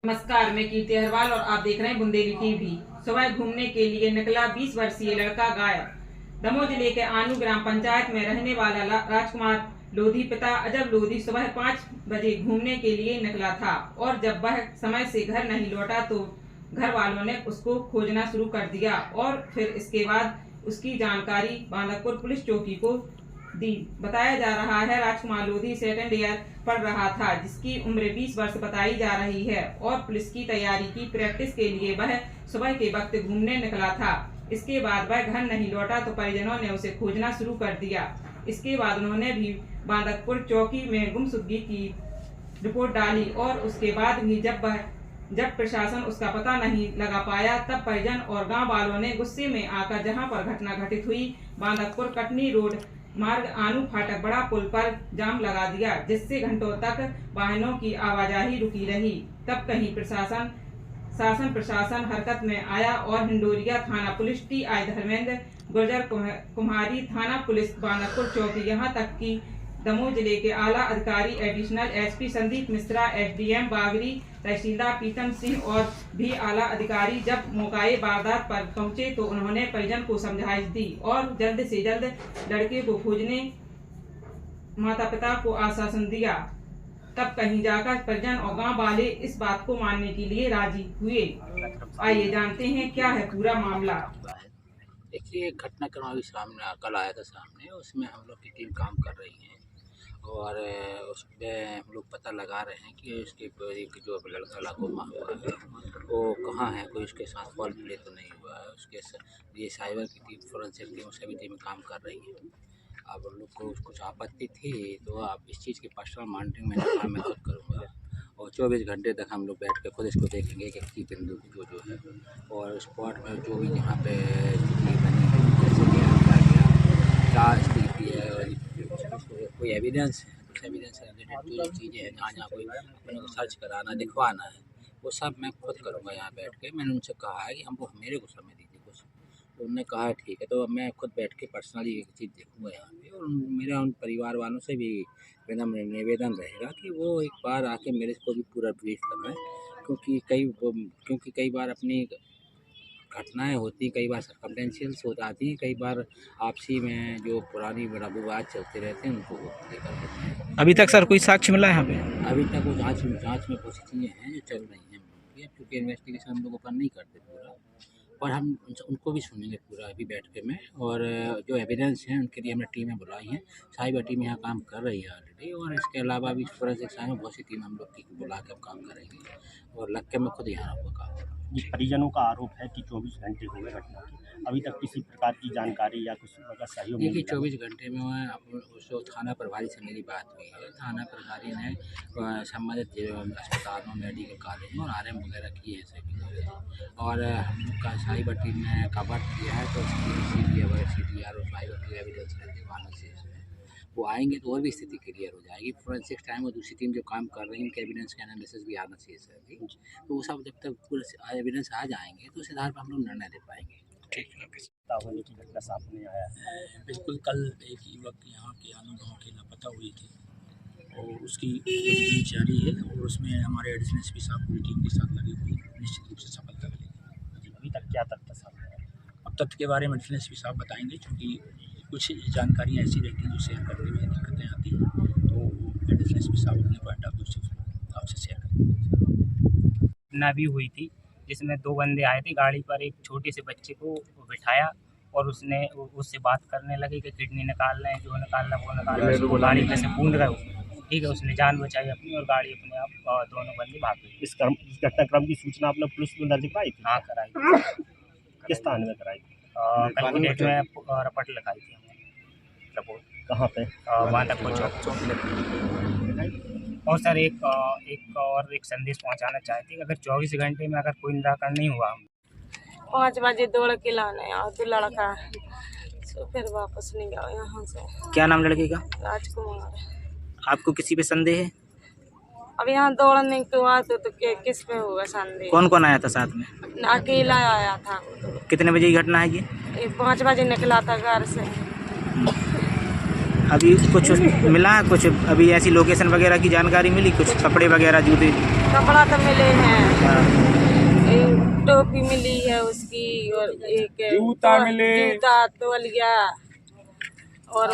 नमस्कार, मैं कीर्ति अहरवाल और आप देख रहे हैं बुंदेली टीवी। सुबह घूमने के लिए निकला 20 वर्षीय लड़का गायब। दमोह जिले के आनू ग्राम पंचायत में रहने वाला राजकुमार लोधी पिता अजब लोधी सुबह 5 बजे घूमने के लिए निकला था और जब वह समय से घर नहीं लौटा तो घर वालों ने उसको खोजना शुरू कर दिया और फिर इसके बाद उसकी जानकारी बांदकपुर पुलिस चौकी को दी। बताया जा रहा है राजकुमार लोधी सेकंड ईयर पढ़ रहा था, जिसकी उम्र 20 वर्ष बताई जा रही है और पुलिस की तैयारी की प्रैक्टिस के लिए वह सुबह के वक्त घूमने निकला था। इसके बाद वह घर नहीं लौटा तो परिजनों ने उसे खोजना शुरू कर दिया। इसके बाद उन्होंने भी बांदकपुर चौकी में गुमशुदगी की रिपोर्ट डाली और उसके बाद भी जब प्रशासन उसका पता नहीं लगा पाया तब परिजन और गांव वालों ने गुस्से में आकर जहां पर घटना घटित हुई बांदकपुर कटनी रोड मार्ग आनू फाटक बड़ा पुल पर जाम लगा दिया, जिससे घंटों तक वाहनों की आवाजाही रुकी रही। तब कहीं शासन प्रशासन हरकत में आया और हिंडोरिया थाना पुलिस टीआई धर्मेंद्र गुर्जर कुम्हारी थाना पुलिस बांदकपुर चौकी यहाँ तक कि दमोह जिले के आला अधिकारी additional SP Sandeep Mishra, SDM Bagri, तहसीलदार प्रीतम सिंह और भी आला अधिकारी जब मौके वारदात पर पहुंचे तो उन्होंने परिजन को समझाइश दी और जल्द से जल्द लड़के को खोजने माता पिता को आश्वासन दिया। तब कहीं जाकर परिजन और गांव वाले इस बात को मानने के लिए राजी हुए। आइए जानते हैं क्या है पूरा मामला। देखिए, घटनाक्रम अभी सामने कल आया था सामने, उसमें हम लोग की टीम काम कर रही है और उसमें हम लोग पता लगा रहे हैं कि उसके जो लड़का गुमा हुआ है वो कहाँ है, कोई उसके साथ फॉल प्ले तो नहीं हुआ है। उसके ये साइबर की टीम, फोरेंसिक टीम, सभी टीम काम कर रही है। अब हम लोग को कुछ आपत्ति थी तो आप इस चीज़ की पर्सनल मॉनिटरिंग मैं खुद करूँगा और 24 घंटे तक हम लोग बैठ कर खुद इसको देखेंगे कि की बिंदु जो है और स्पॉट में जो भी यहाँ पे स्थिति बनी है, जैसे कि क्या स्थिति है और कोई एविडेंस है, उस एविडेंस से रिलेटेड जो चीज़ें हैं जहाँ कोई अपने को सर्च कराना दिखवाना है वो सब मैं खुद करूँगा यहाँ बैठ के। मैंने उनसे कहा है कि हमको मेरे को समय दीजिए कुछ, तो उन्होंने कहा ठीक है, तो अब मैं खुद बैठ के पर्सनली एक चीज़ देखूँगा यहाँ पे और मेरा उन परिवार वालों से भी विनम्र निवेदन रहेगा कि वो एक बार आके मेरे को भी पूरा ब्रीफ करना है, क्योंकि कई बार अपनी घटनाएं होती, कई बार सर्कमटेंशियल्स हो जाती, कई बार आपसी में जो पुरानी विवाद चलते रहते हैं उनको लेकर होते हैं। अभी तक सर कोई साक्ष्य मिला है यहाँ पे? अभी तक वो जांच में कुछ चीज़ें हैं जो चल रही हैं हम लोग की, क्योंकि इन्वेस्टिगेशन हम लोग ओपन नहीं करते पूरा, पर हम उनको भी सुनेंगे पूरा अभी बैठ के में। और जो एविडेंस हैं उनके लिए हमने टीमें बुलाई हैं, साइबर टीम यहाँ काम कर रही है ऑलरेडी और इसके अलावा भी फोरेंसिक साइंस में बहुत सी टीम हम लोग की बुला के हम काम करेंगे और लग के मैं खुद यहाँ रहूँगा काम। परिजनों का आरोप है कि 24 घंटे हो गए घटना की, अभी तक किसी प्रकार की जानकारी या कुछ का सहयोग नहीं। देखिए, 24 घंटे में जो थाना प्रभारी से मेरी बात हुई है, थाना प्रभारी ने संबंधित अस्पतालों, मेडिकल कॉलेज में और आरएम वगैरह किए हैं सभी और हम लोग का साइबर टीम ने कवर किया है, तो CTR और साइबर की एविडेंस रहते वालों से वो आएंगे तो और भी स्थिति क्लियर हो जाएगी। फोरेंसिक टाइम और दूसरी टीम जो काम कर रही है उनके एविडेंस का एनालिसिस भी आना चाहिए सर अभी, तो वो सब जब तक पूरे एविडेंस आ जाएंगे तो उस आधार पर हम लोग निर्णय ले पाएंगे। ठीक है, होने की घटना सामने आया है। बिल्कुल, कल एक युवक यहाँ के आनू गाँव के लापता हुई थी और उसकी खोज जारी है और उसमें हमारे एडिशनल एसपी साहब पूरी टीम के साथ लगे हुए, निश्चित रूप से सफलता मिलेगी। अभी तक क्या तथ्य सामने आया? अब तथ्य के बारे में एडिशनल एसपी साहब बताएंगे, क्योंकि कुछ जानकारियाँ ऐसी रहती हैं जो शेयर करने में दिक्कतें आती हैं, तो एडिशनल एसपी साहब अपने पॉइंट ऑफ व्यू से आपसे शेयर करेंगे। घटना भी हुई थी जिसमें 2 बंदे आए थे, गाड़ी पर एक छोटे से बच्चे को बिठाया और उससे बात करने लगे कि किडनी निकाल रहे हैं, जो निकालना वो निकाल रहे हैं, गाड़ी में से पूछ रहे। ठीक है, उसने जान बचाई अपनी और गाड़ी अपने आप दोनों बंदे भाग गए। इस घटनाक्रम की सूचना आपने पुलिस में दर्ज कराई थी? हाँ, कराई। किस थाने में कराई थी? कल की डेट में रपट लिखाई थी रिपोर्ट। कहाँ पे? बांदकपुर चौकी। और सर एक संदेश पहुंचाना चाहते हैं, अगर 24 घंटे में अगर कोई निराकरण नहीं हुआ, 5 बजे दौड़ के लाने आओ तो लड़का तो फिर वापस नहीं गया यहाँ से। क्या नाम लड़के का? राजकुमार। आपको किसी पे संदेह है? अब यहाँ दौड़ने के बाद तो किस पे होगा संदेह? कौन कौन आया था साथ में? अकेला आया था। कितने बजे की घटना है ये? 5 बजे निकला था घर से। अभी कुछ मिला है, कुछ अभी ऐसी लोकेशन वगैरह की जानकारी मिली, कुछ कपड़े वगैरह, जूते? कपड़ा तो मिले हैं। टोपी मिली है उसकी और एक जूता तौलिया और